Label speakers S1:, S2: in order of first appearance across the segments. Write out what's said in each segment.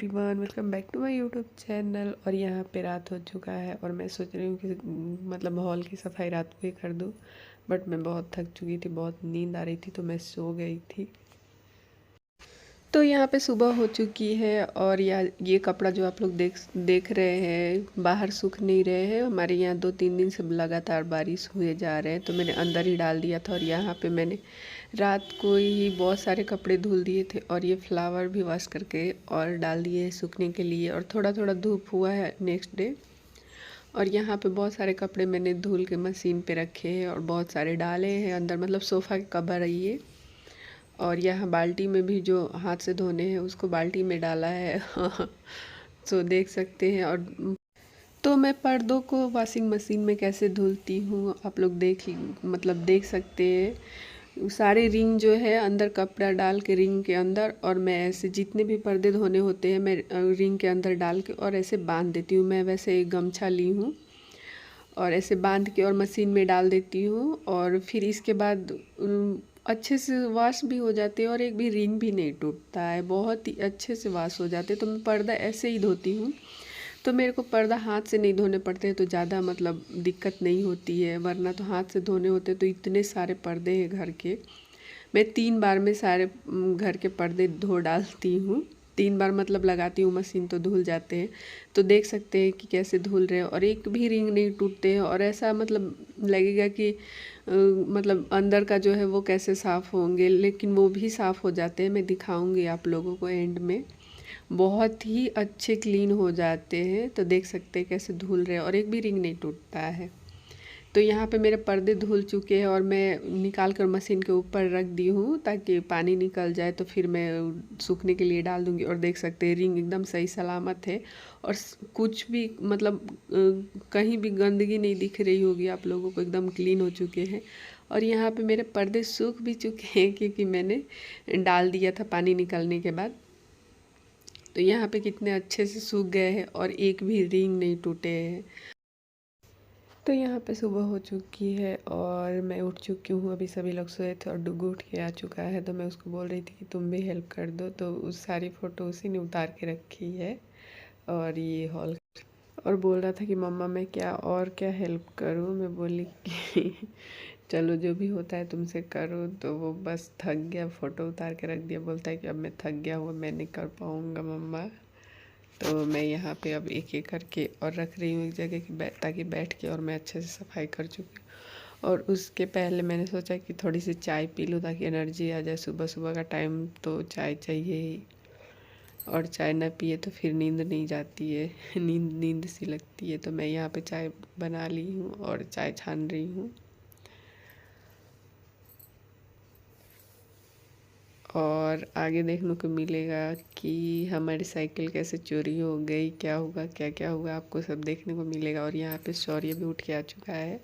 S1: Everyone, welcome back to my YouTube channel. और यहाँ पे रात हो चुका है और मैं सोच रही हूँ कि मतलब हॉल की सफाई रात को ही कर दूँ, बट मैं बहुत थक चुकी थी, बहुत नींद आ रही थी तो मैं सो गई थी। तो यहाँ पे सुबह हो चुकी है और ये कपड़ा जो आप लोग देख रहे हैं बाहर सूख नहीं रहे हैं। हमारे यहाँ 2-3 दिन से लगातार बारिश हुए जा रहे हैं, तो मैंने अंदर ही डाल दिया था। और यहाँ पे मैंने रात को ही बहुत सारे कपड़े धुल दिए थे और ये फ्लावर भी वॉश करके और डाल दिए सूखने के लिए। और थोड़ा थोड़ा धूप हुआ है नेक्स्ट डे। और यहाँ पे बहुत सारे कपड़े मैंने धुल के मशीन पे रखे हैं और बहुत सारे डाले हैं अंदर, मतलब सोफ़ा के कवर है ये। और यहाँ बाल्टी में भी जो हाथ से धोने हैं उसको बाल्टी में डाला है तो देख सकते हैं। और तो मैं पर्दों को वॉशिंग मशीन में कैसे धुलती हूँ आप लोग देख सकते हैं। सारे रिंग जो है अंदर कपड़ा डाल के रिंग के अंदर, और मैं ऐसे जितने भी पर्दे धोने होते हैं मैं रिंग के अंदर डाल के और ऐसे बांध देती हूँ। मैं वैसे एक गमछा ली हूँ और ऐसे बांध के और मशीन में डाल देती हूँ। और फिर इसके बाद अच्छे से वॉश भी हो जाते हैं और एक भी रिंग भी नहीं टूटता है, बहुत ही अच्छे से वॉश हो जाते हैं। तो मैं पर्दा ऐसे ही धोती हूँ, तो मेरे को पर्दा हाथ से नहीं धोने पड़ते हैं तो ज़्यादा मतलब दिक्कत नहीं होती है। वरना तो हाथ से धोने होते तो इतने सारे पर्दे हैं घर के, मैं 3 बार में सारे घर के पर्दे धो डालती हूँ। 3 बार मतलब लगाती हूँ मशीन तो धुल जाते हैं। तो देख सकते हैं कि कैसे धुल रहे हैं और एक भी रिंग नहीं टूटते हैं। और ऐसा मतलब लगेगा कि मतलब अंदर का जो है वो कैसे साफ़ होंगे, लेकिन वो भी साफ़ हो जाते हैं। मैं दिखाऊंगी आप लोगों को एंड में, बहुत ही अच्छे क्लीन हो जाते हैं। तो देख सकते हैं कैसे धुल रहे हैं और एक भी रिंग नहीं टूटता है। तो यहाँ पे मेरे पर्दे धुल चुके हैं और मैं निकाल कर मशीन के ऊपर रख दी हूँ ताकि पानी निकल जाए, तो फिर मैं सूखने के लिए डाल दूँगी। और देख सकते हैं रिंग एकदम सही सलामत है और कुछ भी मतलब कहीं भी गंदगी नहीं दिख रही होगी आप लोगों को, एकदम क्लीन हो चुके हैं। और यहाँ पे मेरे पर्दे सूख भी चुके हैं क्योंकि मैंने डाल दिया था पानी निकलने के बाद। तो यहाँ पे कितने अच्छे से सूख गए हैं और एक भी रिंग नहीं टूटे हैं। तो यहाँ पे सुबह हो चुकी है और मैं उठ चुकी हूँ। अभी सभी लोग सोए थे और डुग्गू उठ के आ चुका है, तो मैं उसको बोल रही थी कि तुम भी हेल्प कर दो। तो उस सारी फ़ोटो उसी ने उतार के रखी है और ये हॉल, और बोल रहा था कि मम्मा मैं क्या हेल्प करूँ। मैं बोली कि चलो जो भी होता है तुमसे करो। तो वो बस थक गया, फ़ोटो उतार के रख दिया। बोलता है कि अब मैं थक गया हूँ, मैं नहीं कर पाऊँगा मम्मा। तो मैं यहाँ पे अब एक एक करके और रख रही हूँ एक जगह की ताकि बैठ के और मैं अच्छे से सफाई कर चुकी हूँ। और उसके पहले मैंने सोचा कि थोड़ी सी चाय पी लूँ ताकि एनर्जी आ जाए। सुबह सुबह का टाइम तो चाय चाहिए ही, और चाय ना पिए तो फिर नींद नहीं जाती है नींद नींद सी लगती है। तो मैं यहाँ पे चाय बना ली हूँ और चाय छान रही हूँ। और आगे देखने को मिलेगा कि हमारी साइकिल कैसे चोरी हो गई, क्या होगा क्या क्या हुआ, आपको सब देखने को मिलेगा। और यहाँ पे शौर्य भी उठ के आ चुका है,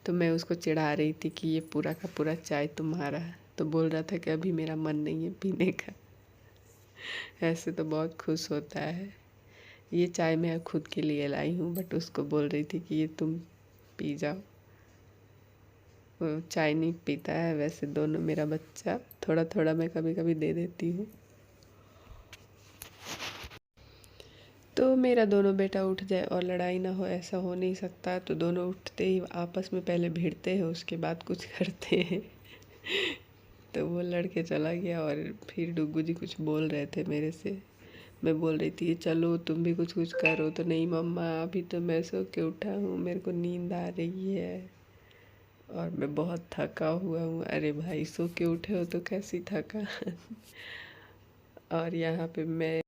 S1: तो मैं उसको चिढ़ा रही थी कि ये पूरा का पूरा चाय तुम्हारा है। तो बोल रहा था कि अभी मेरा मन नहीं है पीने का ऐसे तो बहुत खुश होता है। ये चाय मैं खुद के लिए लाई हूँ, बट उसको बोल रही थी कि ये तुम पी जाओ। वो चाय नहीं पीता है वैसे दोनों मेरा बच्चा, थोड़ा थोड़ा मैं कभी कभी दे देती हूँ। तो मेरा दोनों बेटा उठ जाए और लड़ाई ना हो ऐसा हो नहीं सकता। तो दोनों उठते ही आपस में पहले भिड़ते हैं, उसके बाद कुछ करते हैं तो वो लड़के चला गया और फिर डुग्गू जी कुछ बोल रहे थे मेरे से। मैं बोल रही थी चलो तुम भी कुछ कुछ करो। तो नहीं मम्मा अभी तो मैं सो के उठा हूँ, मेरे को नींद आ रही है और मैं बहुत थका हुआ हूँ। अरे भाई सो के उठे हो तो कैसी थका और यहाँ पे मैं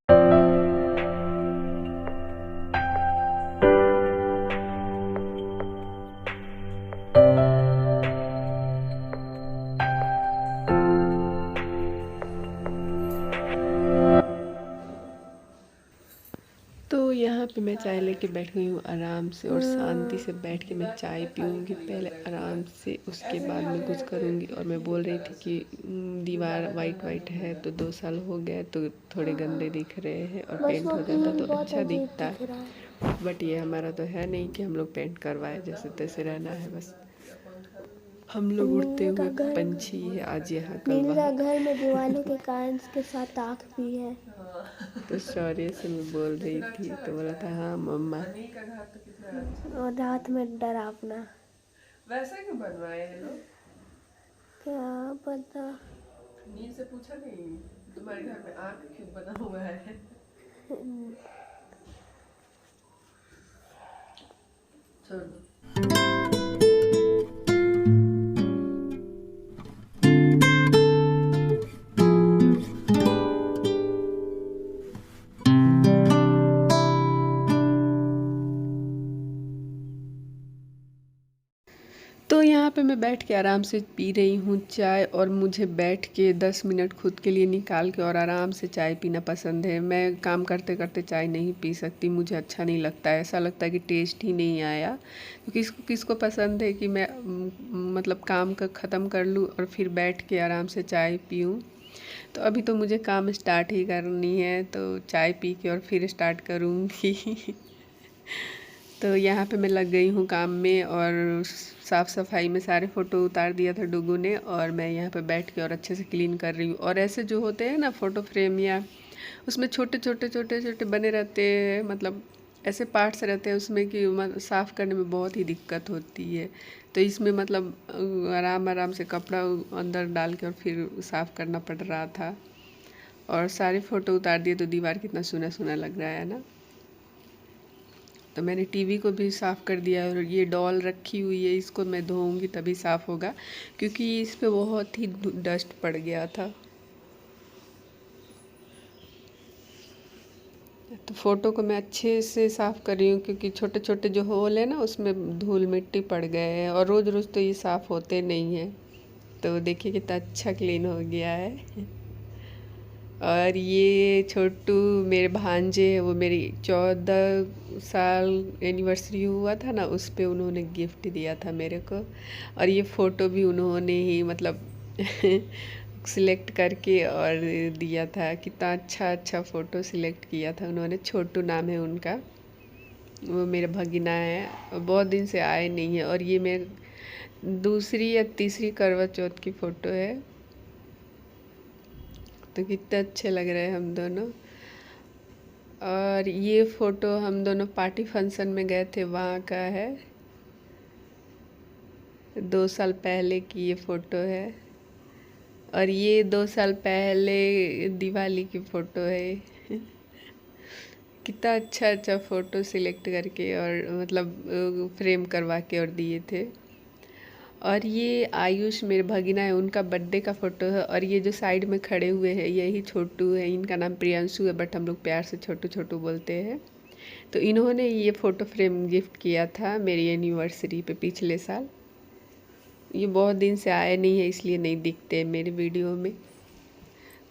S1: तो यहाँ पे मैं चाय लेके बैठ गई हूँ आराम से, और शांति से बैठ के मैं चाय पीऊँगी पहले आराम से, उसके बाद मैं कुछ करूँगी। और मैं बोल रही थी कि दीवार वाइट वाइट है तो 2 साल हो गए तो थोड़े गंदे दिख रहे हैं, और पेंट हो जाता तो अच्छा दिखता। बट ये हमारा तो है नहीं कि हम लोग पेंट करवाए, जैसे तैसे रहना है बस। हम लोग उड़ते हुए पंछी है आज यहाँ कल
S2: नींद का
S1: वहाँ
S2: घर में दीवालों के कारण के साथ आँख भी है।
S1: तो शौर्य से मैं बोल रही थी तो बोला था हाँ मम्मा।
S2: और रात में डरावना।
S1: वैसा क्यों बनवाए हैं लोग?
S2: क्या पता।
S1: नींद से पूछा नहीं तुम्हारे घर में आँख क्यों बना हुआ है? छोड़ दो। तो यहाँ पे मैं बैठ के आराम से पी रही हूँ चाय, और मुझे बैठ के 10 मिनट खुद के लिए निकाल के और आराम से चाय पीना पसंद है। मैं काम करते करते चाय नहीं पी सकती, मुझे अच्छा नहीं लगता है, ऐसा लगता है कि टेस्ट ही नहीं आया। तो किसको किसको पसंद है कि मैं मतलब काम का ख़त्म कर लूँ और फिर बैठ के आराम से चाय पीऊँ। तो अभी तो मुझे काम स्टार्ट ही करनी है, तो चाय पी के और फिर स्टार्ट करूँगी। तो यहाँ पे मैं लग गई हूँ काम में, और साफ़ सफाई में सारे फ़ोटो उतार दिया था डुगू ने, और मैं यहाँ पे बैठ के और अच्छे से क्लीन कर रही हूँ। और ऐसे जो होते हैं ना फ़ोटो फ्रेम, या उसमें छोटे छोटे छोटे छोटे बने रहते हैं, मतलब ऐसे पार्ट्स रहते हैं उसमें कि साफ़ करने में बहुत ही दिक्कत होती है। तो इसमें मतलब आराम आराम से कपड़ा अंदर डाल के और फिर साफ़ करना पड़ रहा था। और सारे फ़ोटो उतार दिए तो दीवार कितना सूना सूना लग रहा है ना। तो मैंने टीवी को भी साफ़ कर दिया, और ये डॉल रखी हुई है, इसको मैं धोऊंगी तभी साफ़ होगा, क्योंकि इस पे बहुत ही डस्ट पड़ गया था। तो फ़ोटो को मैं अच्छे से साफ़ कर रही हूँ, क्योंकि छोटे छोटे जो होल है ना उसमें धूल मिट्टी पड़ गए हैं, और रोज़ रोज़ तो ये साफ़ होते नहीं हैं। तो देखिए कितना अच्छा क्लीन हो गया है। और ये छोटू मेरे भांजे है, वो मेरी 14 साल एनिवर्सरी हुआ था ना, उस पे उन्होंने गिफ्ट दिया था मेरे को। और ये फ़ोटो भी उन्होंने ही मतलब सिलेक्ट करके और दिया था। कितना अच्छा अच्छा फ़ोटो सिलेक्ट किया था उन्होंने। छोटू नाम है उनका, वो मेरा भगीना है, बहुत दिन से आए नहीं है। और ये मेरे दूसरी या तीसरी करवा चौथ की फ़ोटो है। तो कितने अच्छे लग रहे हैं हम दोनों। और ये फ़ोटो हम दोनों पार्टी फंक्शन में गए थे, वहाँ का है, 2 साल पहले की ये फ़ोटो है। और ये 2 साल पहले दिवाली की फ़ोटो है। कितना अच्छा अच्छा फ़ोटो सिलेक्ट करके और मतलब फ्रेम करवा के और दिए थे। और ये आयुष मेरे भगीना है, उनका बर्थडे का फ़ोटो है। और ये जो साइड में खड़े हुए हैं यही छोटू है, इनका नाम प्रियांशु है, बट हम लोग प्यार से छोटू छोटू बोलते हैं। तो इन्होंने ये फ़ोटो फ्रेम गिफ्ट किया था मेरी एनिवर्सरी पे पिछले साल। ये बहुत दिन से आए नहीं है, इसलिए नहीं दिखते मेरे वीडियो में।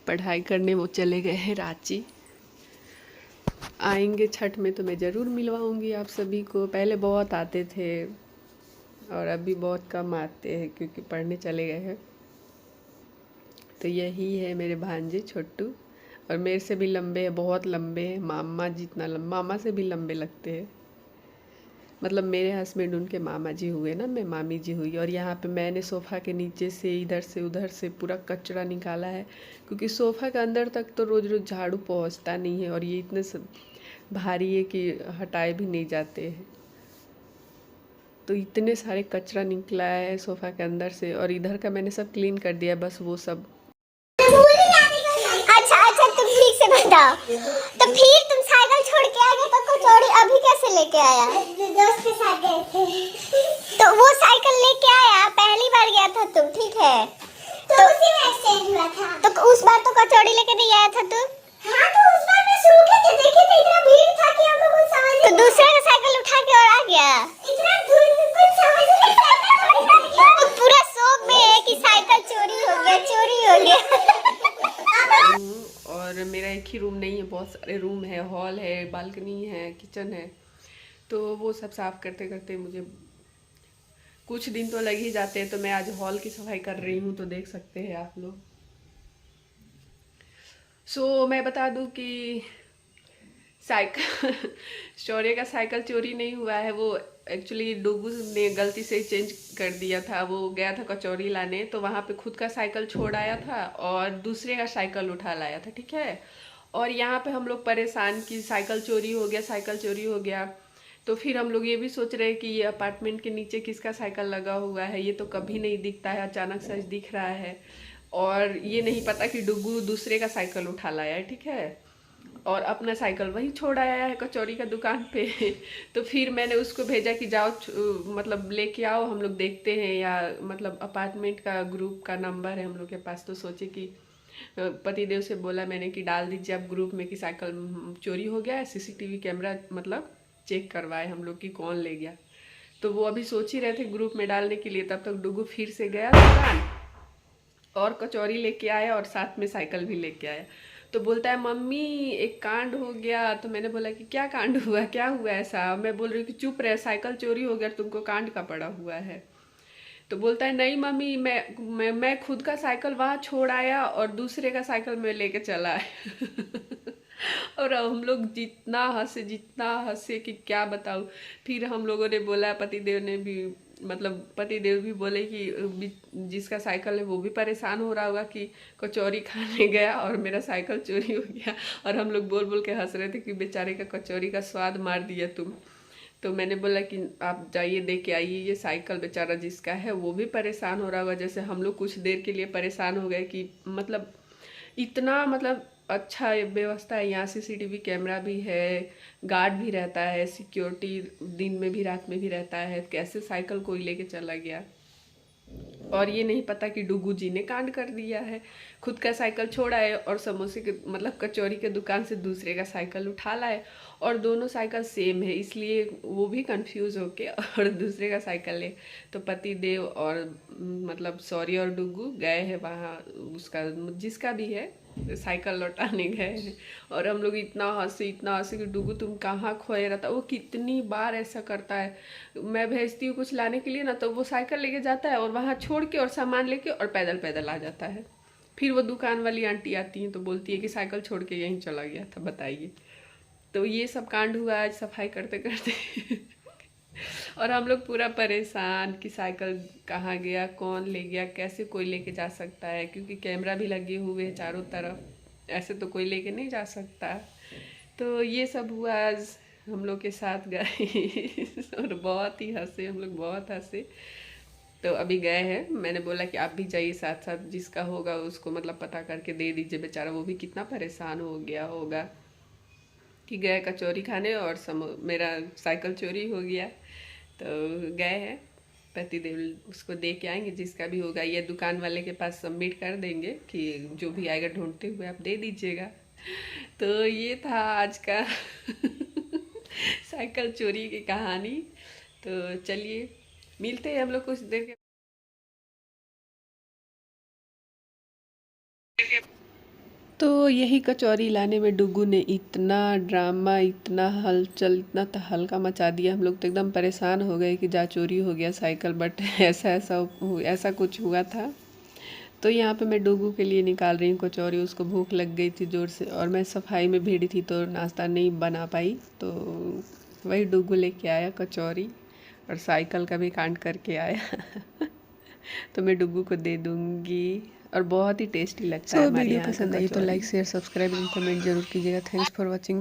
S1: पढ़ाई करने वो चले गए हैं रांची। आएंगे छठ में तो मैं ज़रूर मिलवाऊंगी आप सभी को। पहले बहुत आते थे और अभी बहुत कम आते हैं, क्योंकि पढ़ने चले गए हैं। तो यही है मेरे भांजे छोटू, और मेरे से भी लंबे हैं, बहुत लंबे हैं, मामा जितना मामा से भी लंबे लगते हैं। मतलब मेरे हस्बैंड उनके मामा जी हुए ना, मैं मामी जी हुई। और यहाँ पे मैंने सोफ़ा के नीचे से इधर से उधर से पूरा कचरा निकाला है, क्योंकि सोफ़ा के अंदर तक तो रोज़ रोज़ झाड़ू पहुँचता नहीं है, और ये इतने भारी है कि हटाए भी नहीं जाते हैं। तो इतने सारे कचरा निकला है सोफ़ा के अंदर से, और इधर का मैंने सब क्लीन कर दिया, बस वो सब।
S2: अच्छा अच्छा, तुम ठीक से बताओ, तो फिर तुम साइकिल छोड़ के आ गए तो कचौड़ी अभी कैसे लेके आया? दोस्त के साथ गए थे। तो वो साइकिल लेके आया, पहली बार गया था तुम, ठीक है? तो उसी में एक्सीडेंट हुआ था। तो उस बार तो कचौड़ी लेके नहीं आया था तू? हाँ, तो उस बार मैं सूखे थे, देखे थे, इतना भीड़ था कि हम लोग कुछ समझ नहीं। तो दूसरे का साइकिल उठा के और आ गया। इतना धूल में कुछ समझ नहीं। तो पूरा शौक में है कि साइकिल चोरी हो गया, चोरी हो गया।
S1: और मेरा एक ही रूम नहीं है, बहुत सारे रूम है, हॉल है, बालकनी है, किचन है। तो वो सब साफ़ करते करते मुझे कुछ दिन तो लग ही जाते हैं। तो मैं आज हॉल की सफाई कर रही हूँ, तो देख सकते हैं आप लोग। मैं बता दूँ कि साइकिल शौर्य का साइकिल चोरी नहीं हुआ है, वो एक्चुअली डुगू ने गलती से चेंज कर दिया था। वो गया था कचौरी लाने, तो वहाँ पे खुद का साइकिल छोड़ आया था और दूसरे का साइकिल उठा लाया था, ठीक है। और यहाँ पे हम लोग परेशान कि साइकिल चोरी हो गया, साइकिल चोरी हो गया। तो फिर हम लोग ये भी सोच रहे हैं कि ये अपार्टमेंट के नीचे किसका साइकिल लगा हुआ है, ये तो कभी नहीं दिखता है, अचानक से आज दिख रहा है। और ये नहीं पता कि डुगू दूसरे का साइकिल उठा लाया है, ठीक है, और अपना साइकिल वहीं छोड़ आया है कचौरी का दुकान पे। तो फिर मैंने उसको भेजा कि जाओ मतलब लेके आओ, हम लोग देखते हैं, या मतलब अपार्टमेंट का ग्रुप का नंबर है हम लोग के पास। तो सोचे कि पतिदेव से बोला मैंने कि डाल दीजिए आप ग्रुप में कि साइकिल चोरी हो गया है, सीसीटीवी कैमरा मतलब चेक करवाए हम लोग कि कौन ले गया। तो वो अभी सोच ही रहे थे ग्रुप में डालने के लिए, तब तक डुगू फिर से गया दुकान और कचौरी लेके आया और साथ में साइकिल भी लेके आया। तो बोलता है मम्मी एक कांड हो गया। तो मैंने बोला कि क्या कांड हुआ, क्या हुआ ऐसा? मैं बोल रही हूँ कि चुप रहे, साइकिल चोरी हो गया, तुमको कांड का पड़ा हुआ है। तो बोलता है नहीं मम्मी, मैं खुद का साइकिल वहाँ छोड़ आया और दूसरे का साइकिल मैं लेके चला आया। और हम लोग जितना हंसे कि क्या बताऊँ। फिर हम लोगों ने बोला, पतिदेव ने भी मतलब पतिदेव भी बोले कि जिसका साइकिल है वो भी परेशान हो रहा होगा कि कचौरी खाने गया और मेरा साइकिल चोरी हो गया। और हम लोग बोल बोल के हंस रहे थे कि बेचारे का कचौरी का स्वाद मार दिया तुम। तो मैंने बोला कि आप जाइए दे के आइए, ये साइकिल बेचारा जिसका है वो भी परेशान हो रहा होगा जैसे हम लोग कुछ देर के लिए परेशान हो गए कि मतलब इतना मतलब अच्छा व्यवस्था है यहाँ, सीसीटीवी कैमरा भी है, गार्ड भी रहता है, सिक्योरिटी दिन में भी रात में भी रहता है, कैसे साइकिल कोई लेके चला गया। और ये नहीं पता कि डुगू जी ने कांड कर दिया है, खुद का साइकिल छोड़ा है और समोसे के मतलब कचौरी के दुकान से दूसरे का साइकिल उठा लाए। और दोनों साइकिल सेम है, इसलिए वो भी कंफ्यूज होके और दूसरे का साइकिल ले। तो पति देव और मतलब सॉरी और डुगू गए हैं वहाँ, उसका जिसका भी है साइकिल लौटाने गए हैं। और हम लोग इतना हंसे कि डुगू तुम कहाँ खोया रहता। वो कितनी बार ऐसा करता है, मैं भेजती हूँ कुछ लाने के लिए ना, तो वो साइकिल लेके जाता है और वहाँ छोड़ के और सामान लेके और पैदल पैदल आ जाता है। फिर वो दुकान वाली आंटी आती हैं तो बोलती है कि साइकिल छोड़ के यहीं चला गया था, बताइए। तो ये सब कांड हुआ आज सफाई करते करते। और हम लोग पूरा परेशान कि साइकिल कहाँ गया, कौन ले गया, कैसे कोई लेके जा सकता है, क्योंकि कैमरा भी लगे हुए हैं चारों तरफ, ऐसे तो कोई लेके नहीं जा सकता। तो ये सब हुआ आज हम लोग के साथ गए। और बहुत ही हंसे हम लोग, बहुत हंसे। तो अभी गए हैं, मैंने बोला कि आप भी जाइए साथ साथ, जिसका होगा उसको मतलब पता करके दे दीजिए, बेचारा वो भी कितना परेशान हो गया होगा कि गए कचौरी खाने और मेरा साइकिल चोरी हो गया। तो गए हैं, पतिदेव उसको दे के आएंगे, जिसका भी होगा ये दुकान वाले के पास सबमिट कर देंगे कि जो भी आएगा ढूंढते हुए आप दे दीजिएगा। तो ये था आज का साइकिल चोरी की कहानी। तो चलिए मिलते हैं हम लोग कुछ देर के। तो यही कचौरी लाने में डुगू ने इतना ड्रामा, इतना हलचल, इतना तहलका मचा दिया, हम लोग तो एकदम परेशान हो गए कि जा चोरी हो गया साइकिल। बट ऐसा कुछ हुआ था। तो यहाँ पे मैं डुगू के लिए निकाल रही हूँ कचौरी, उसको भूख लग गई थी ज़ोर से और मैं सफाई में भिड़ी थी तो नाश्ता नहीं बना पाई। तो वही डुगू लेके आया कचौरी और साइकिल का भी कांड करके आया। तो मैं डुगू को दे दूँगी और बहुत ही टेस्टी लगता है हमारे यहाँ का कचौरी। वीडियो पसंद आई तो like share subscribe and comment जरूर कीजिएगा। Thanks for watching.